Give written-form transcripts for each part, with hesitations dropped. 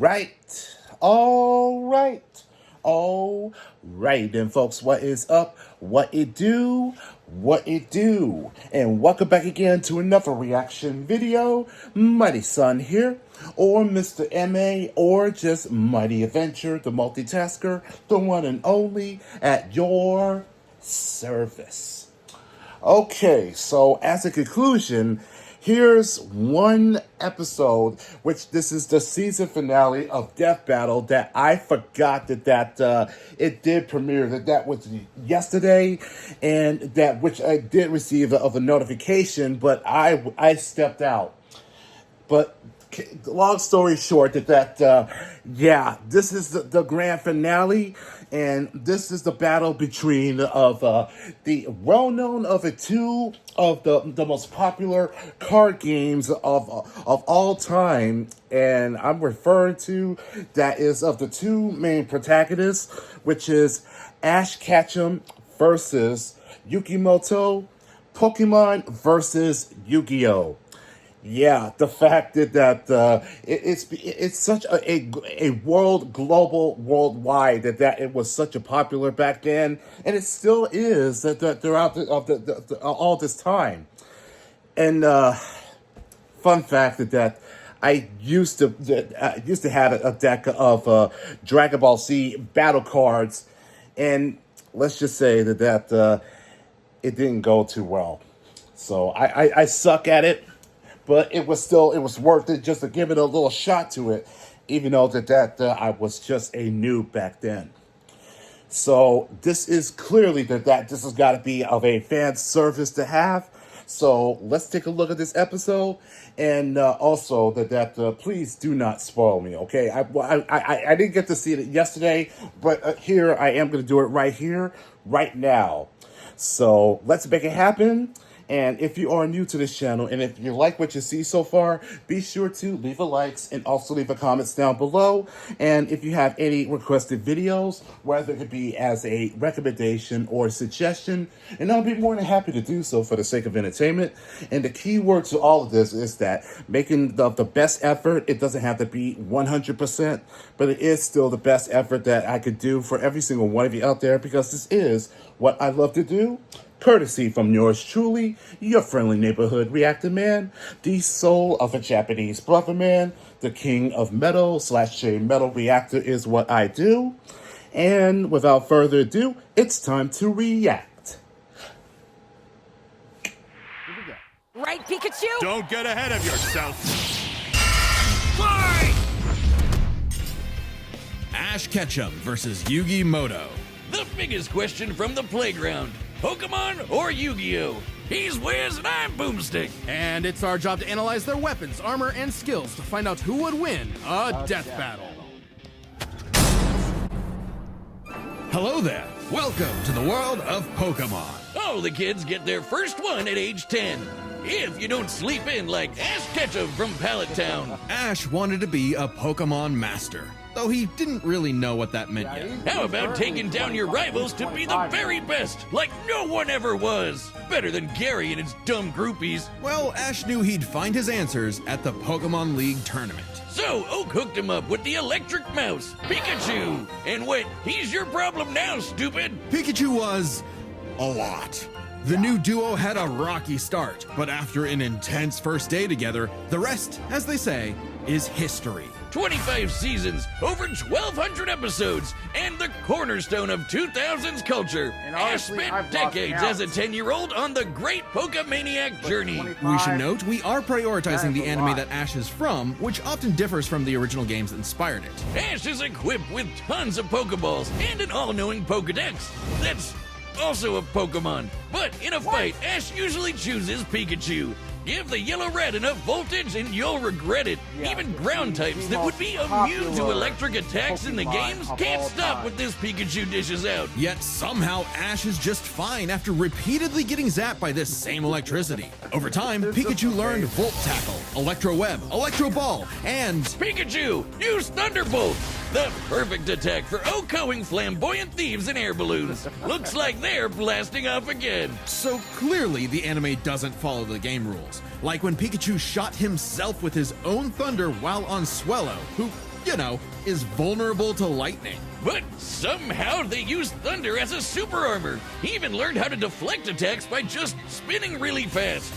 right. All right. All right, then, folks. What is up? What it do? What it do? And welcome back again to another reaction video. Mighty Son here, or Mr. MA, or just Mighty Adventure, the multitasker, the one and only at your service. Okay, so as a conclusion, here's one episode, which this is the season finale of Death Battle that I forgot that it did premiere, that was yesterday, and that which I did receive of a notification, but I stepped out. But long story short, yeah, this is the grand finale, and this is the battle between the well-known of the two of the most popular card games of all time, and I'm referring to that is of the two main protagonists, which is Ash Ketchum versus Yugi Moto, Pokemon versus Yu-Gi-Oh! Yeah, the fact that it's such a worldwide that it was such a popular back then, and it still is that throughout all this time. And fun fact that I used to have a deck of Dragon Ball Z battle cards, and let's just say that it didn't go too well. So I suck at it. But it was worth it just to give it a little shot to it, even though that I was just a noob back then. So this is clearly that this has got to be of a fan service to have. So let's take a look at this episode, and also that please do not spoil me, okay? I didn't get to see it yesterday, but here I am going to do it right here, right now. So let's make it happen. And if you are new to this channel, and if you like what you see so far, be sure to leave a likes and also leave a comments down below. And if you have any requested videos, whether it be as a recommendation or a suggestion, and I'll be more than happy to do so for the sake of entertainment. And the key word to all of this is that making the best effort. It doesn't have to be 100%, but it is still the best effort that I could do for every single one of you out there, because this is what I love to do. Courtesy from yours truly, your friendly neighborhood reactor man, the soul of a Japanese brother man, the king of metal / metal reactor is what I do. And without further ado, it's time to react. Here we go. Right, Pikachu? Don't get ahead of yourself. Fly! Ash Ketchum versus Yugi Moto. The biggest question from the playground. Pokemon or Yu-Gi-Oh? He's Wiz and I'm Boomstick. And it's our job to analyze their weapons, armor, and skills to find out who would win a death battle. Hello there. Welcome to the world of Pokemon. All the kids get their first one at age 10. If you don't sleep in like Ash Ketchum from Pallet Town. Ash wanted to be a Pokemon master, though he didn't really know what that meant yet. How about taking down your rivals to be the very best, like no one ever was? Better than Gary and his dumb groupies. Well, Ash knew he'd find his answers at the Pokemon League tournament. So Oak hooked him up with the electric mouse, Pikachu. And wait, he's your problem now, stupid. Pikachu was a lot. The new duo had a rocky start, but after an intense first day together, the rest, as they say, is history. 25 seasons, over 1,200 episodes, and the cornerstone of 2000s culture. Ash spent decades as a 10-year-old on the great Pokemaniac journey. We should note we are prioritizing the anime that Ash is from, which often differs from the original games that inspired it. Ash is equipped with tons of Pokeballs and an all-knowing Pokedex. That's also a Pokemon. But in a fight, Ash usually chooses Pikachu. Give the yellow-red enough voltage and you'll regret it. Even ground types that would be immune to electric attacks in the games can't stop what this Pikachu dishes out. Yet somehow Ash is just fine after repeatedly getting zapped by this same electricity. Over time, Pikachu learned Volt Tackle, Electro Web, Electro Ball, and Pikachu, use Thunderbolt! The perfect attack for outgoing flamboyant thieves and air balloons. Looks like they're blasting off again. So clearly the anime doesn't follow the game rules. Like when Pikachu shot himself with his own thunder while on Swellow, who you know, is vulnerable to lightning. But somehow they use thunder as a super armor. He even learned how to deflect attacks by just spinning really fast.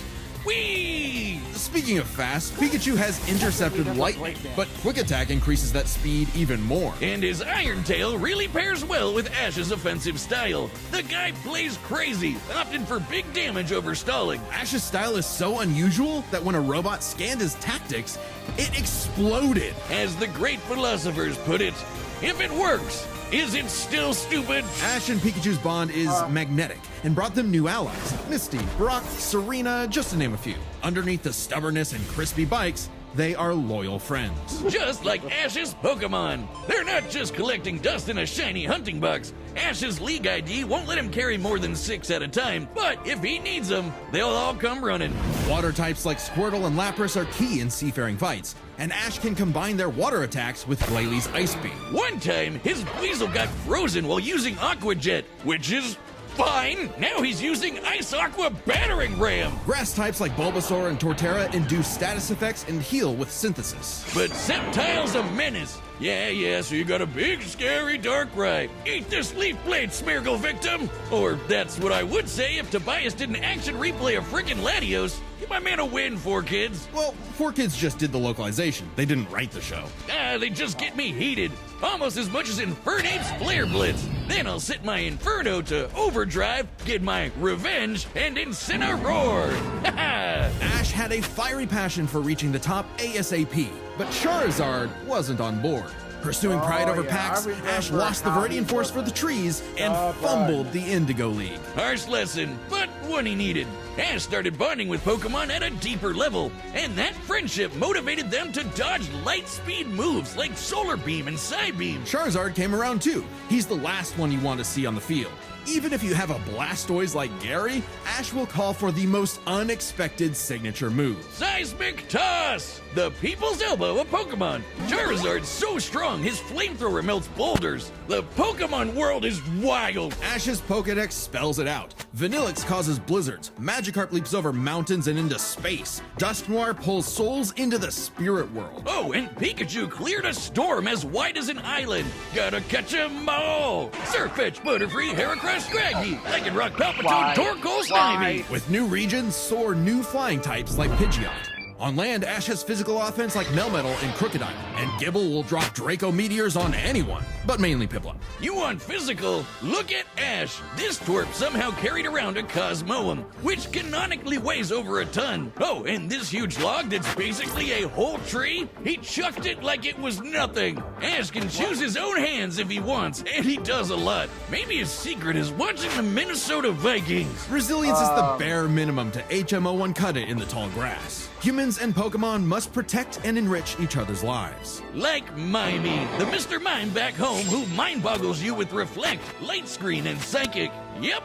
Whee! Speaking of fast, Pikachu has intercepted lightning, but Quick Attack increases that speed even more. And his Iron Tail really pairs well with Ash's offensive style. The guy plays crazy, opting for big damage over stalling. Ash's style is so unusual that when a robot scanned his tactics, it exploded. As the great philosophers put it, if it works, is it still stupid? Ash and Pikachu's bond is magnetic and brought them new allies. Misty, Brock, Serena, just to name a few. Underneath the stubbornness and crispy bikes, they are loyal friends. Just like Ash's Pokemon. They're not just collecting dust in a shiny hunting box. Ash's League ID won't let him carry more than 6 at a time, but if he needs them, they'll all come running. Water types like Squirtle and Lapras are key in seafaring fights, and Ash can combine their water attacks with Glalie Ice Beam. One time, his Weasel got frozen while using Aqua Jet, which is fine. Now he's using Ice Aqua Battering Ram. Grass types like Bulbasaur and Torterra induce status effects and heal with Synthesis. But Sceptile's a menace. Yeah, so you got a big, scary Darkrai. Eat this Leaf Blade, Smeargle victim! Or that's what I would say if Tobias did an action replay of frickin' Latios. Give my man a win, 4Kids. Well, 4Kids just did the localization. They didn't write the show. They just get me heated. Almost as much as Infernape's Flare Blitz. Then I'll set my Inferno to overdrive, get my revenge, and Incineroar. Ash had a fiery passion for reaching the top ASAP, but Charizard wasn't on board. Pursuing pride over packs, Ash lost the Viridian Force for the trees and fumbled the Indigo League. Harsh lesson, but one he needed. Ash started bonding with Pokemon at a deeper level, and that friendship motivated them to dodge light speed moves like Solar Beam and Psybeam. Charizard came around too. He's the last one you want to see on the field. Even if you have a Blastoise like Gary, Ash will call for the most unexpected signature move. Seismic Toss! The people's elbow of Pokemon. Charizard's so strong, his flamethrower melts boulders. The Pokemon world is wild. Ash's Pokedex spells it out. Vanillix causes blizzards. Magikarp leaps over mountains and into space. Dusknoir pulls souls into the spirit world. Oh, and Pikachu cleared a storm as wide as an island. Gotta catch 'em all. Surfetch, Butterfree, Heracross, Scraggy, Lycanroc, Palpitoad, Torkoal, Snivy. With new regions, soar new flying types like Pidgeot. On land, Ash has physical offense like Melmetal and Crocodile, and Gibble will drop Draco Meteors on anyone, but mainly Piplup. You want physical? Look at Ash. This twerp somehow carried around a Cosmoem, which canonically weighs over a ton. Oh, and this huge log that's basically a whole tree? He chucked it like it was nothing. Ash can choose his own hands if he wants, and he does a lot. Maybe his secret is watching the Minnesota Vikings. Resilience is the bare minimum to HMO1 cut it in the tall grass. Humans and Pokemon must protect and enrich each other's lives. Like Mimey, the Mr. Mime back home who mind boggles you with Reflect, Light Screen, and Psychic. Yep,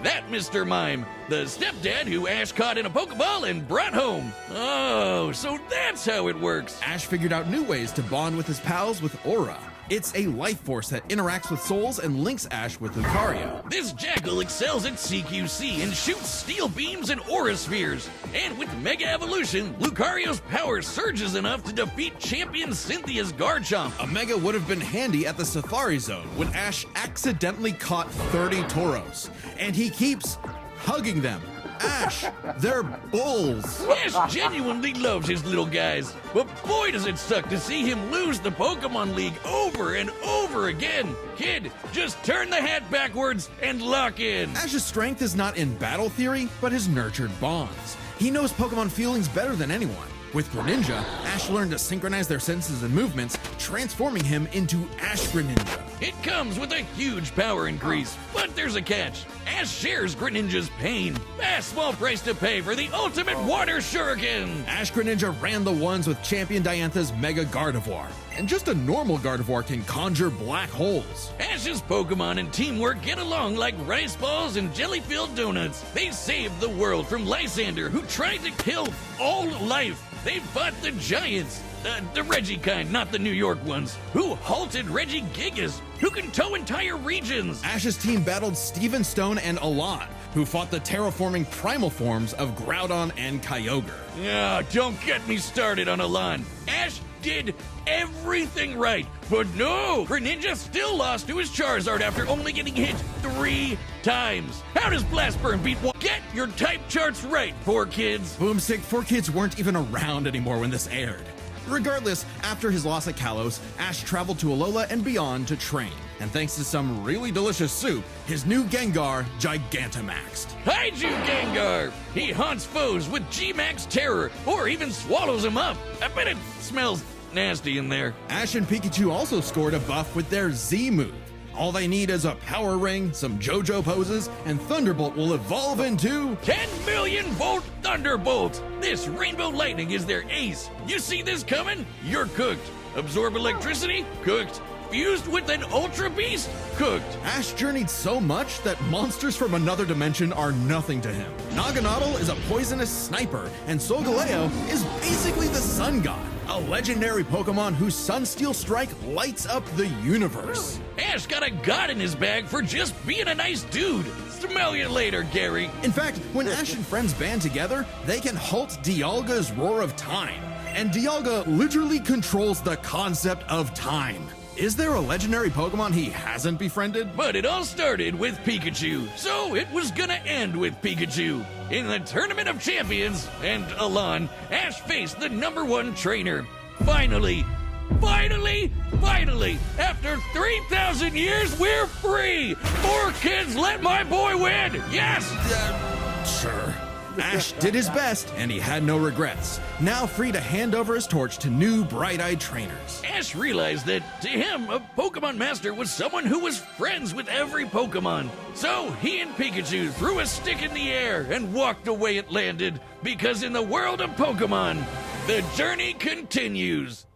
that Mr. Mime, the stepdad who Ash caught in a Pokeball and brought home. Oh, so that's how it works. Ash figured out new ways to bond with his pals with Aura. It's a life force that interacts with souls and links Ash with Lucario. This Jackal excels at CQC and shoots steel beams and aura spheres. And with Mega Evolution, Lucario's power surges enough to defeat champion Cynthia's Garchomp. A Mega would have been handy at the Safari Zone when Ash accidentally caught 30 Tauros. And he keeps hugging them. Ash, they're bulls. Ash genuinely loves his little guys, but boy does it suck to see him lose the Pokemon League over and over again. Kid, just turn the hat backwards and lock in. Ash's strength is not in battle theory, but his nurtured bonds. He knows Pokemon feelings better than anyone. With Greninja, Ash learned to synchronize their senses and movements, transforming him into Ash Greninja. It comes with a huge power increase, but there's a catch. Ash shares Greninja's pain. A small price to pay for the ultimate water shuriken. Ash Greninja ran the ones with Champion Diantha's Mega Gardevoir. And just a normal Gardevoir can conjure black holes. Ash's Pokemon and teamwork get along like rice balls and jelly-filled donuts. They saved the world from Lysander, who tried to kill all life. They fought the giants, the Reggie kind, not the New York ones, who halted Reggie Gigas, who can tow entire regions. Ash's team battled Steven Stone and Alon, who fought the terraforming primal forms of Groudon and Kyogre. Don't get me started on Alon. Ash did everything right. But no, Greninja still lost to his Charizard after only getting hit 3 times. How does Blastburn beat one? Get your type charts right, 4Kids. Boomstick, 4Kids weren't even around anymore when this aired. Regardless, after his loss at Kalos, Ash traveled to Alola and beyond to train. And thanks to some really delicious soup, his new Gengar Gigantamaxed. Kaiju Gengar! He haunts foes with G-Max Terror, or even swallows them up. I bet it smells nasty in there. Ash and Pikachu also scored a buff with their Z move. All they need is a power ring, some JoJo poses, and Thunderbolt will evolve into 10 million volt Thunderbolt! This Rainbow Lightning is their ace. You see this coming? You're cooked. Absorb electricity? Cooked. Fused with an Ultra Beast? Cooked. Ash journeyed so much that monsters from another dimension are nothing to him. Naganadel is a poisonous sniper, and Solgaleo is basically the Sun God, a legendary Pokemon whose Sunsteel Strike lights up the universe. Ash got a god in his bag for just being a nice dude. Smell you later, Gary. In fact, when Ash and friends band together, they can halt Dialga's Roar of Time. And Dialga literally controls the concept of time. Is there a legendary Pokemon he hasn't befriended? But it all started with Pikachu, so it was gonna end with Pikachu. In the Tournament of Champions, and Alon, Ash faced the #1 trainer. Finally, after 3,000 years, we're free! 4Kids, let my boy win! Yes! Sure. Ash did his best, and he had no regrets. Now free to hand over his torch to new bright-eyed trainers. Ash realized that, to him, a Pokemon Master was someone who was friends with every Pokemon. So he and Pikachu threw a stick in the air and walked the way it landed. Because in the world of Pokemon, the journey continues.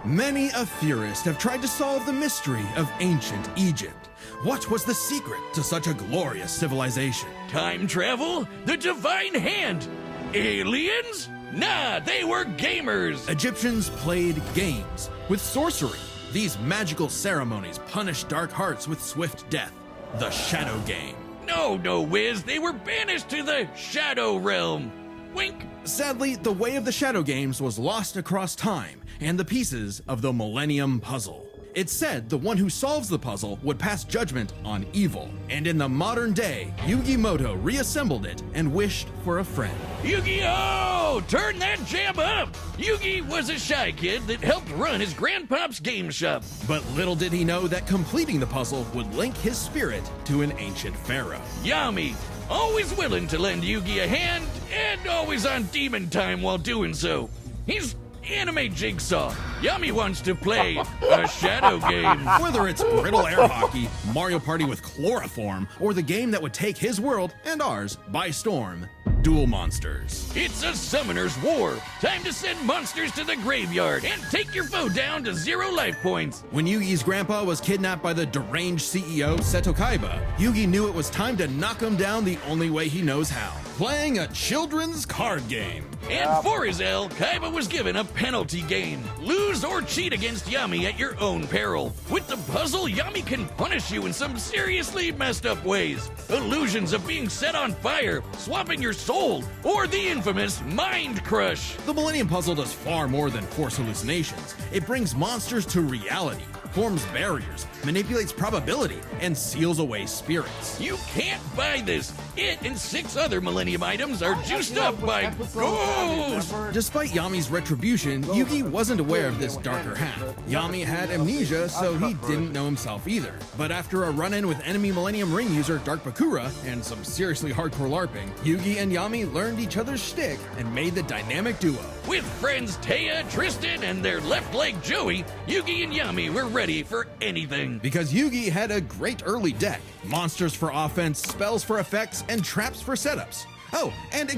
Many a theorist have tried to solve the mystery of ancient Egypt. What was the secret to such a glorious civilization? Time travel? The divine hand? Aliens? Nah, they were gamers. Egyptians played games with sorcery. These magical ceremonies punished dark hearts with swift death. The Shadow Game. No, Wiz, they were banished to the Shadow Realm. Wink. Sadly, the way of the Shadow Games was lost across time and the pieces of the Millennium Puzzle. It's said the one who solves the puzzle would pass judgment on evil, and in the modern day, Yugi Moto reassembled it and wished for a friend. Yu-Gi-Oh! Turn that jam up! Yugi was a shy kid that helped run his grandpop's game shop. But little did he know that completing the puzzle would link his spirit to an ancient pharaoh. Yami, always willing to lend Yugi a hand, and always on demon time while doing so. He's anime Jigsaw. Yami wants to play a Shadow Game. Whether it's brittle air hockey, Mario Party with chloroform, or the game that would take his world and ours by storm, Duel Monsters. It's a summoner's war. Time to send monsters to the graveyard and take your foe down to 0 life points. When Yugi's grandpa was kidnapped by the deranged CEO Seto Kaiba, Yugi knew it was time to knock him down the only way he knows how, playing a children's card game. And for his L, Kaiba was given a penalty game. Lose or cheat against Yami at your own peril. With the puzzle, Yami can punish you in some seriously messed up ways. Illusions of being set on fire, swapping your soul, or the infamous Mind Crush. The Millennium Puzzle does far more than force hallucinations. It brings monsters to reality, forms barriers, manipulates probability, and seals away spirits. You can't buy this. It and 6 other Millennium items are juiced up by ghosts. Despite Yami's retribution, Yugi wasn't aware of this darker half. Yami had amnesia, so he didn't know himself either. But after a run-in with enemy Millennium Ring user Dark Bakura and some seriously hardcore LARPing, Yugi and Yami learned each other's shtick and made the dynamic duo. With friends Taya, Tristan, and their left leg Joey, Yugi and Yami were ready for anything. Because Yugi had a great early deck. Monsters for offense, spells for effects, and traps for setups. Oh, and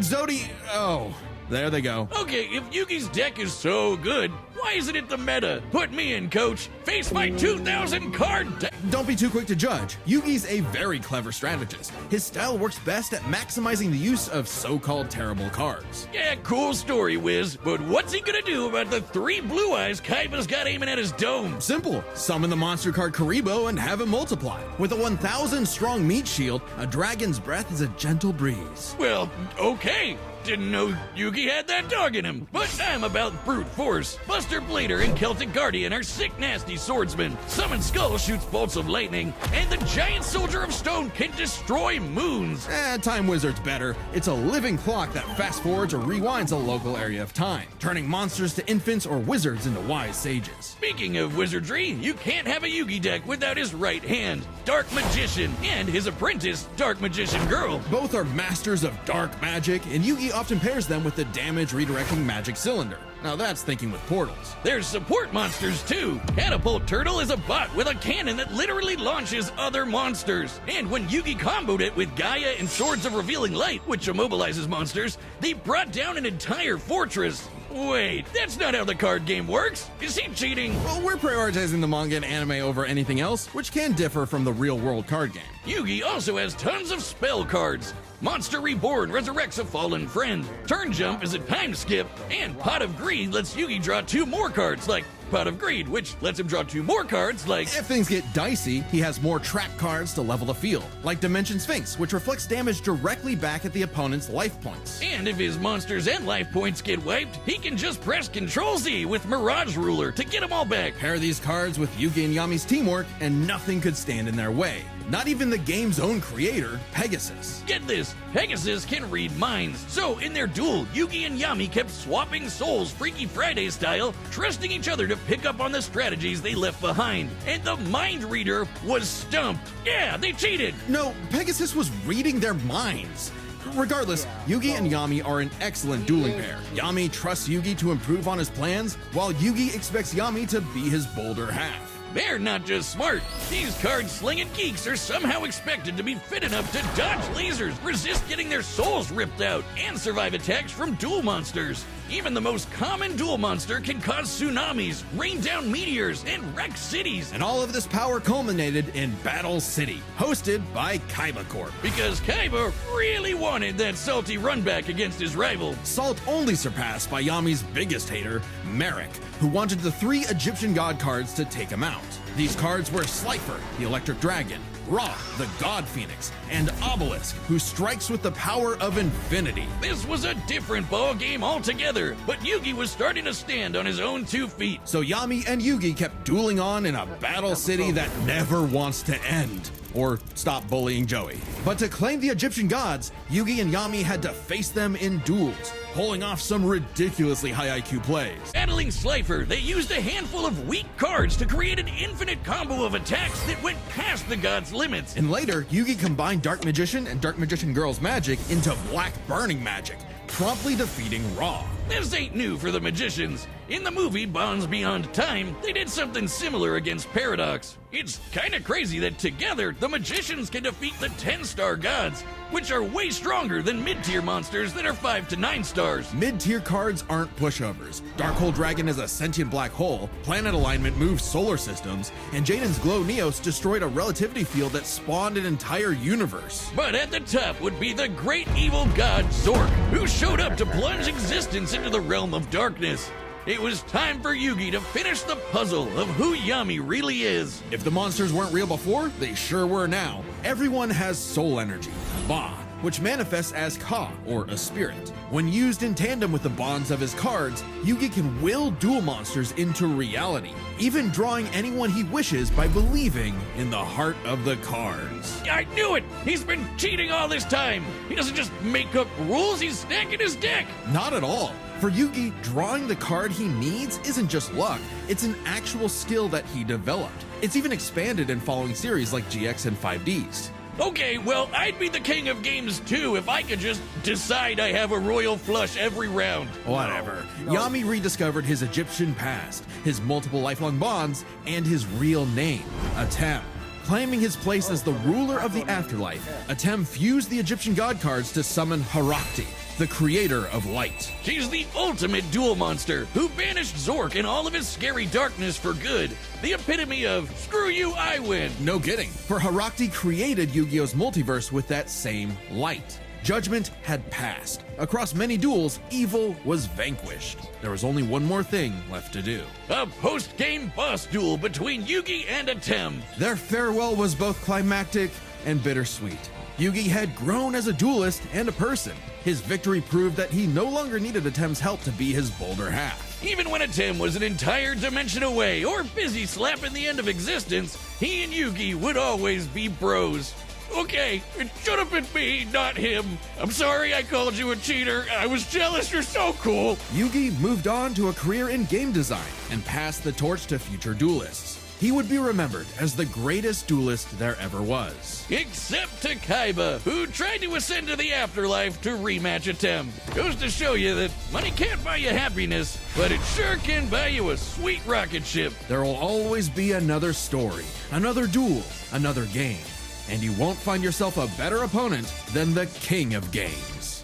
There they go. Okay, if Yugi's deck is so good, why isn't it the meta? Put me in, coach. Face my 2,000 card deck. Don't be too quick to judge. Yugi's a very clever strategist. His style works best at maximizing the use of so-called terrible cards. Yeah, cool story, Wiz. But what's he gonna do about the 3 blue eyes Kaiba's got aiming at his dome? Simple. Summon the monster card Karibo and have him multiply. With a 1,000 strong meat shield, a dragon's breath is a gentle breeze. Well, okay. Didn't know Yugi had that dog in him. But I'm about brute force. Buster Blader and Celtic Guardian are sick, nasty swordsmen. Summon Skull shoots bolts of lightning. And the giant soldier of stone can destroy moons. Time Wizard's better. It's a living clock that fast forwards or rewinds a local area of time, turning monsters to infants or wizards into wise sages. Speaking of wizardry, you can't have a Yugi deck without his right hand, Dark Magician, and his apprentice, Dark Magician Girl. Both are masters of dark magic, and Yugi often pairs them with the damage redirecting magic cylinder. Now that's thinking with portals. There's support monsters too. Catapult Turtle is a bot with a cannon that literally launches other monsters. And when Yugi comboed it with Gaia and Swords of Revealing Light, which immobilizes monsters, they brought down an entire fortress. Wait, that's not how the card game works. Is he cheating? Well, we're prioritizing the manga and anime over anything else, which can differ from the real-world card game. Yugi also has tons of spell cards. Monster Reborn resurrects a fallen friend. Turn Jump is a time skip. And Pot of Greed lets Yugi draw 2 more cards, like Pot of Greed, which lets him draw 2 more cards, like... If things get dicey, he has more trap cards to level the field, like Dimension Sphinx, which reflects damage directly back at the opponent's life points. And if his monsters and life points get wiped, he can just press Ctrl-Z with Mirage Ruler to get them all back. Pair these cards with Yugi and Yami's teamwork, and nothing could stand in their way. Not even the game's own creator, Pegasus. Get this, Pegasus can read minds. So in their duel, Yugi and Yami kept swapping souls Freaky Friday style, trusting each other to pick up on the strategies they left behind. And the mind reader was stumped. Yeah, they cheated. No, Pegasus was reading their minds. Regardless, Yugi and Yami are an excellent dueling pair. Yami trusts Yugi to improve on his plans, while Yugi expects Yami to be his bolder half. They're not just smart. These card-slinging geeks are somehow expected to be fit enough to dodge lasers, resist getting their souls ripped out, and survive attacks from duel monsters. Even the most common duel monster can cause tsunamis, rain down meteors, and wreck cities. And all of this power culminated in Battle City, hosted by Kaiba Corp. Because Kaiba really wanted that salty runback against his rival. Salt only surpassed by Yami's biggest hater, Merrick, who wanted the 3 Egyptian god cards to take him out. These cards were Slifer, the Electric Dragon, Ra, the God Phoenix, and Obelisk, who strikes with the power of infinity. This was a different ball game altogether, but Yugi was starting to stand on his own 2 feet. So Yami and Yugi kept dueling on in a battle city that never wants to end. Or stop bullying Joey. But to claim the Egyptian gods, Yugi and Yami had to face them in duels, pulling off some ridiculously high IQ plays. Battling Slifer, they used a handful of weak cards to create an infinite combo of attacks that went past the gods' limits. And later, Yugi combined Dark Magician and Dark Magician Girl's magic into Black Burning magic, promptly defeating Ra. This ain't new for the magicians. In the movie Bonds Beyond Time, they did something similar against Paradox. It's kinda crazy that together, the magicians can defeat the 10-star gods, which are way stronger than mid-tier monsters that are 5 to 9 stars. Mid-tier cards aren't pushovers. Darkhold Dragon is a sentient black hole, planet alignment moves solar systems, and Jaden's Glow Neos destroyed a relativity field that spawned an entire universe. But at the top would be the great evil god Zork, who showed up to plunge existence into the realm of darkness. It was time for Yugi to finish the puzzle of who Yami really is. If the monsters weren't real before, they sure were now. Everyone has soul energy, Ba, which manifests as Ka, or a spirit. When used in tandem with the bonds of his cards, Yugi can will duel monsters into reality, even drawing anyone he wishes by believing in the heart of the cards. I knew it! He's been cheating all this time! He doesn't just make up rules, he's stacking his deck! Not at all. For Yugi, drawing the card he needs isn't just luck, it's an actual skill that he developed. It's even expanded in following series like GX and 5Ds. Okay, well, I'd be the king of games too if I could just decide I have a royal flush every round. Whatever. Yami rediscovered his Egyptian past, his multiple lifelong bonds, and his real name, Atem. Claiming his place as the ruler of the afterlife, Atem fused the Egyptian god cards to summon Harakti, the creator of light. She's the ultimate duel monster who banished Zork and all of his scary darkness for good. The epitome of, screw you, I win. No kidding, for Harakti created Yu-Gi-Oh's multiverse with that same light. Judgment had passed. Across many duels, evil was vanquished. There was only one more thing left to do. A post-game boss duel between Yugi and Atem. Their farewell was both climactic and bittersweet. Yugi had grown as a duelist and a person. His victory proved that he no longer needed Atem's help to be his bolder half. Even when Atem was an entire dimension away or busy slapping the end of existence, he and Yugi would always be bros. Okay, it should have been me, not him. I'm sorry I called you a cheater. I was jealous. You're so cool. Yugi moved on to a career in game design and passed the torch to future duelists. He would be remembered as the greatest duelist there ever was. Except to Kaiba, who tried to ascend to the afterlife to rematch Atem. Goes to show you that money can't buy you happiness, but it sure can buy you a sweet rocket ship. There will always be another story, another duel, another game. And you won't find yourself a better opponent than the king of games.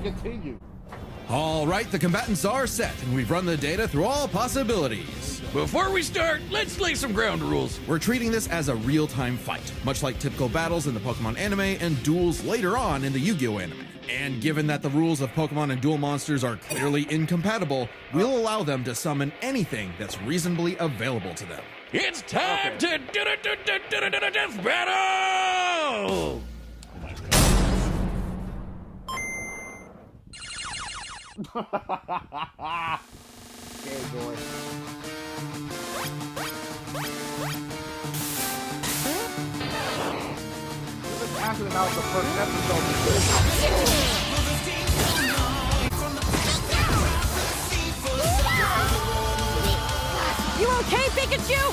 Continue. All right, the combatants are set, and we've run the data through all possibilities. Before we start, let's lay some ground rules. We're treating this as a real-time fight, much like typical battles in the Pokemon anime and duels later on in the Yu-Gi-Oh anime. And given that the rules of Pokemon and duel monsters are clearly incompatible, we'll allow them to summon anything that's reasonably available to them. It's time to death battle! Okay, boy. We've been talking about the first episode. You okay, Pikachu?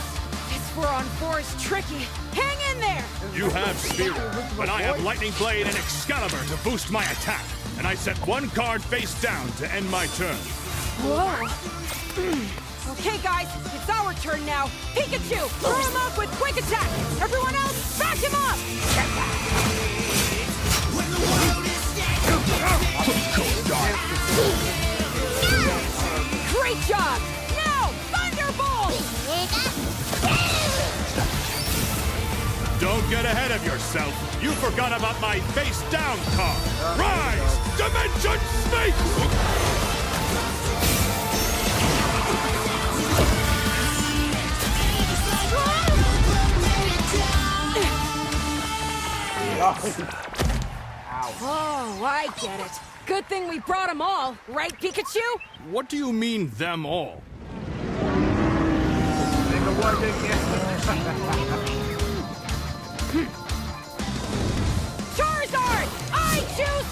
This 4-on-4 is tricky. Hang in there! You have Spirit, but I have Lightning Blade and Excalibur to boost my attack. And I set one card face down to end my turn. Whoa! Okay, guys, it's our turn now. Pikachu, throw him off with Quick Attack! Everyone else, back him up! Great job! Now, Thunderbolt! Don't get ahead of yourself. You forgot about my face down card. Rise! Dimension Snake! Oh, I get it. Good thing we brought them all, right, Pikachu? What do you mean, them all? Charizard! I choose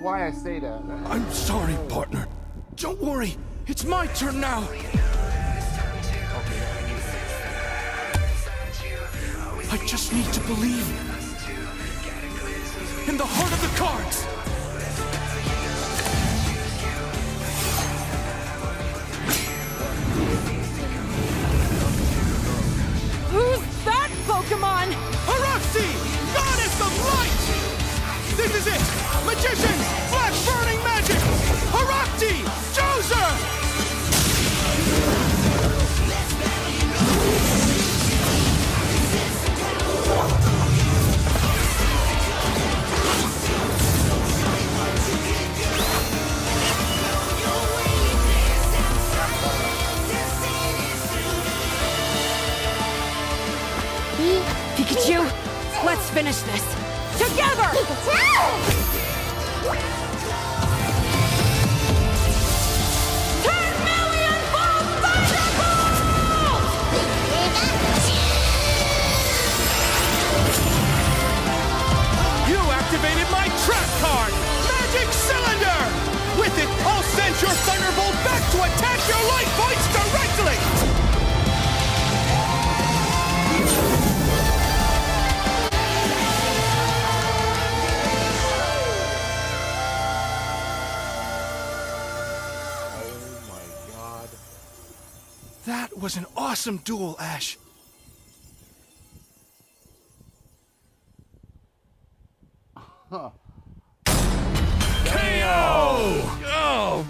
why I say that. I'm sorry, partner. Don't worry. It's my turn now. I just need to believe in the heart of the cards. Who's that Pokemon? Haruxi, Goddess of Light! This is it! Magicians, Black Burning Magic! Haruxi, Joser! Pikachu, let's finish this. Together! 10,000,000 volt Thunderbolt! You activated my trap card, Magic Cylinder! With it, I'll send your Thunderbolt back to attack your light points directly! That was an awesome duel, Ash. Oh,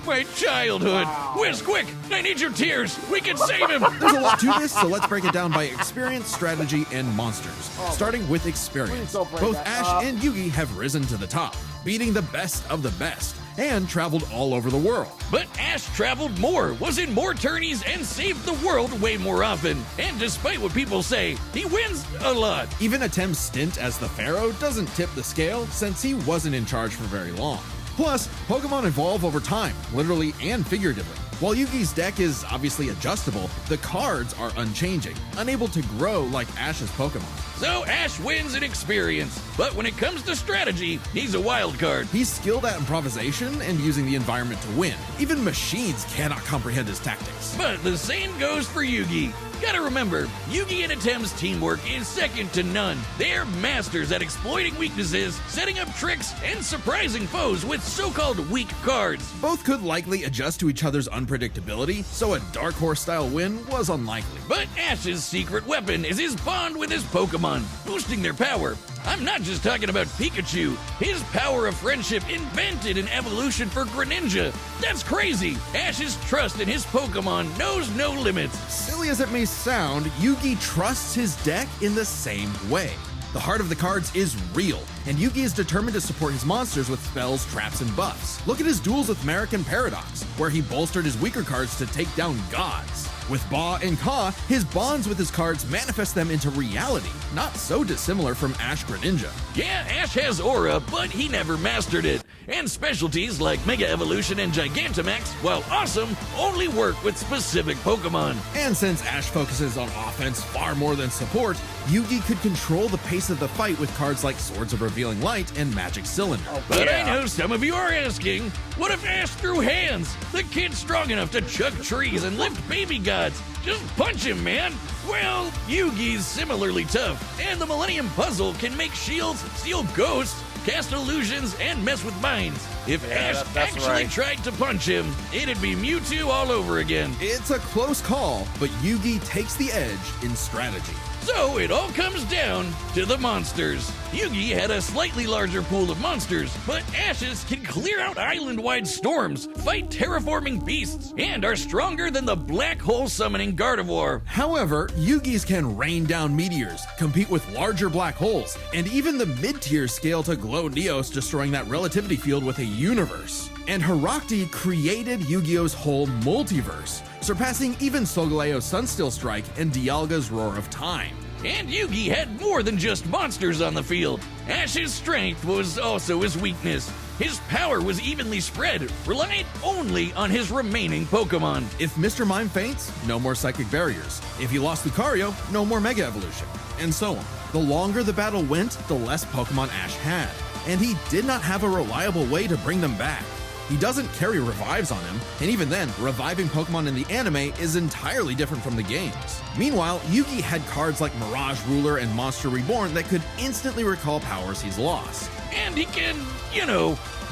my childhood! Whiz, quick! I need your tears! We can save him! There's a lot to this, so let's break it down by experience, strategy, and monsters. Starting with experience. Both Ash and Yugi have risen to the top, beating the best of the best, and traveled all over the world. But Ash traveled more, was in more tourneys, and saved the world way more often. And despite what people say, he wins a lot. Even Atem's stint as the Pharaoh doesn't tip the scale, since he wasn't in charge for very long. Plus, Pokemon evolve over time, literally and figuratively. While Yugi's deck is obviously adjustable, the cards are unchanging, unable to grow like Ash's Pokemon. So Ash wins in experience, but when it comes to strategy, he's a wild card. He's skilled at improvisation and using the environment to win. Even machines cannot comprehend his tactics. But the same goes for Yugi. Gotta remember, Yugi and Atem's teamwork is second to none. They're masters at exploiting weaknesses, setting up tricks, and surprising foes with so-called weak cards. Both could likely adjust to each other's unpredictability, so a Dark Horse-style win was unlikely. But Ash's secret weapon is his bond with his Pokemon, boosting their power. I'm not just talking about Pikachu. His power of friendship invented an evolution for Greninja. That's crazy. Ash's trust in his Pokemon knows no limits. Silly as it may sound, Yugi trusts his deck in the same way. The heart of the cards is real, and Yugi is determined to support his monsters with spells, traps, and buffs. Look at his duels with Merrick and Paradox, where he bolstered his weaker cards to take down gods. With Ba and Ka, his bonds with his cards manifest them into reality, not so dissimilar from Ash Greninja. Yeah, Ash has aura, but he never mastered it. And specialties like Mega Evolution and Gigantamax, while awesome, only work with specific Pokemon. And since Ash focuses on offense far more than support, Yugi could control the pace of the fight with cards like Swords of Revealing Light and Magic Cylinder. But I know some of you are asking, what if Ash threw hands? The kid's strong enough to chuck trees and lift baby gods. Just punch him, man. Well, Yugi's similarly tough, and the Millennium Puzzle can make shields, steal ghosts, cast illusions, and mess with minds. If Ash actually tried to punch him, it'd be Mewtwo all over again. It's a close call, but Yugi takes the edge in strategy. So it all comes down to the monsters. Yugi had a slightly larger pool of monsters, but Ash's can clear out island-wide storms, fight terraforming beasts, and are stronger than the black hole summoning Gardevoir. However, Yugi's can rain down meteors, compete with larger black holes, and even the mid-tier scale to glow Neos, destroying that relativity field with a universe. And Haruxi created Yu-Gi-Oh's whole multiverse, surpassing even Solgaleo's Sunsteel Strike and Dialga's Roar of Time. And Yugi had more than just monsters on the field. Ash's strength was also his weakness. His power was evenly spread, relying only on his remaining Pokemon. If Mr. Mime faints, no more psychic barriers. If he lost Lucario, no more Mega Evolution. And so on. The longer the battle went, the less Pokemon Ash had. And he did not have a reliable way to bring them back. He doesn't carry revives on him, and even then, reviving Pokemon in the anime is entirely different from the games. Meanwhile, Yugi had cards like Mirage Ruler and Monster Reborn that could instantly recall powers he's lost. And he can,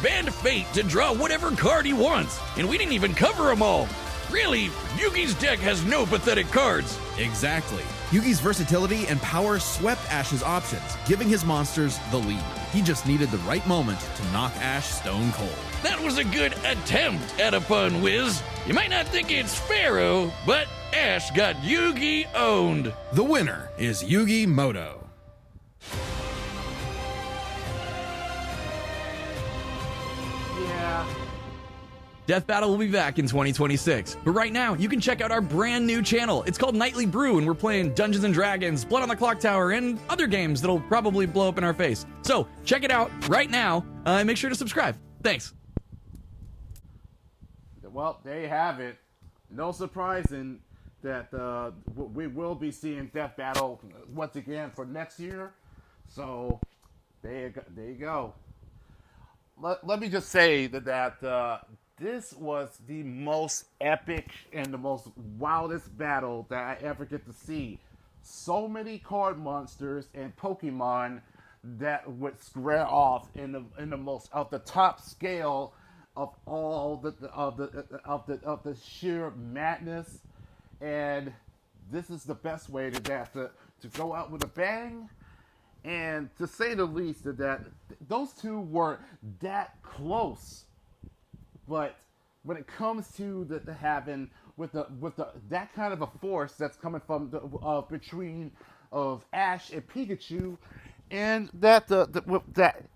bend fate to draw whatever card he wants. And we didn't even cover them all. Really, Yugi's deck has no pathetic cards. Exactly. Yugi's versatility and power swept Ash's options, giving his monsters the lead. He just needed the right moment to knock Ash stone cold. That was a good attempt at a pun, Wiz. You might not think it's Pharaoh, but Ash got Yugi owned. The winner is Yugi Moto. Yeah. Death Battle will be back in 2026, but right now you can check out our brand new channel. It's called Nightly Brew, and we're playing Dungeons and Dragons, Blood on the Clock Tower, and other games that'll probably blow up in our face. So check it out right now, and make sure to subscribe. Thanks. Well, there you have it. No surprising that we will be seeing Death Battle once again for next year. So there you go. Let me just say that this was the most epic and the most wildest battle that I ever get to see. So many card monsters and Pokemon that would square off in the most of the top scale of all of the sheer madness, and this is the best way to go out with a bang. And to say the least, that those two were that close. But when it comes to the having with that kind of a force that's coming from between of Ash and Pikachu, and that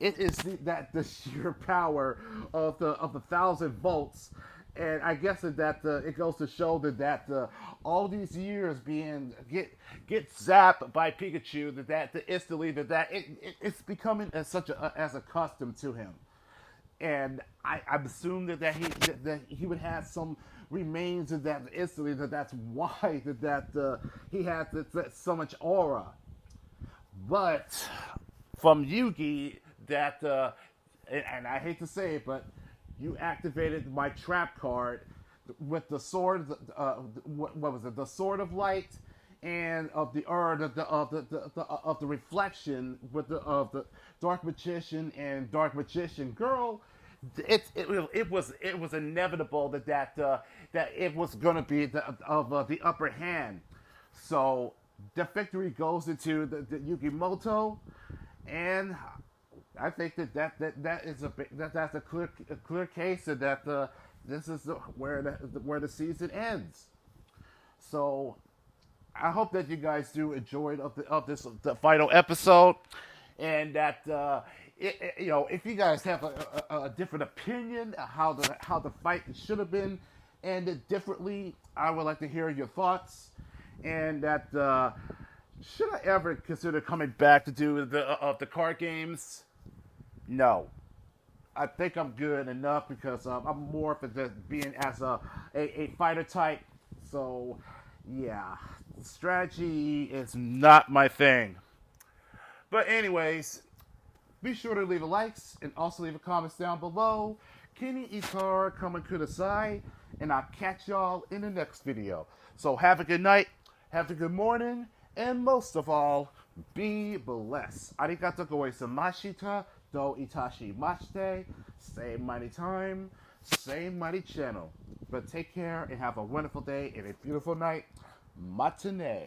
it is the sheer power of the 1,000 volts. And I guess that it goes to show that all these years being get zapped by Pikachu, that instantly it's becoming as a custom to him. And I assume that he would have some remains of that instantly. That's why he has so much aura. But from Yugi, and I hate to say it, but you activated my trap card with the sword. What was it? The Sword of Light, and of the reflection with the Dark Magician and Dark Magician Girl. It was inevitable that it was gonna be the upper hand. So the victory goes into the Yugi Moto, and I think that's a clear case that this is where the season ends. So I hope that you guys do enjoy the final episode, and that if you guys have a different opinion of how the fight should have been ended differently, I would like to hear your thoughts. And that should I ever consider coming back to do the card games? No, I think I'm good enough because I'm more for just being as a fighter type. So yeah, strategy is not my thing. But anyways, be sure to leave a likes and also leave a comments down below. Kenny Itar coming kudasai, and I'll catch y'all in the next video. So have a good night, have a good morning, and most of all, be blessed. Arigato gozaimashita, do itashi mashite. Same mighty time, same mighty channel. But take care and have a wonderful day and a beautiful night. Matane.